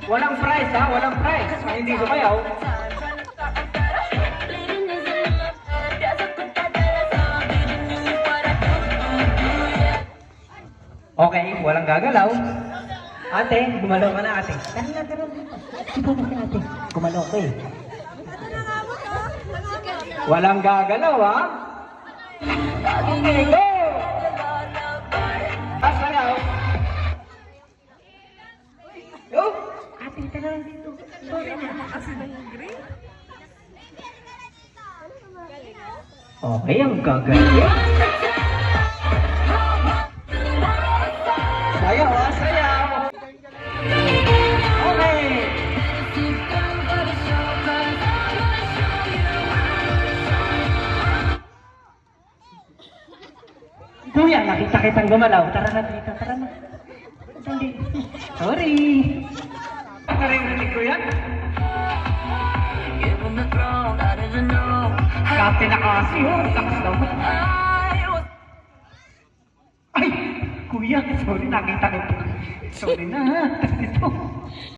Walang prize ha, walang prize. Hindi sumayaw. Okay, walang gagalaw. Ate, gumalaw ka na ate. Tara na, tara na. Sige na ate. Gumalaw ka eh. Walang gagalaw ha. Okay, go! Sayaw. Go! Ate, tara lang dito. Sorry na. Okay, ang gagaling. Sayaw ha, sayaw. Okay. Kuya, nakita kitang gumalaw. Tara na dito, tara na. Dali. Sorry. Narinig ko yan? Captain na kasi, oh. Lakas daw mo. Ay! Kuya, sorry, nakita ko. Sorry na, ha. Ito.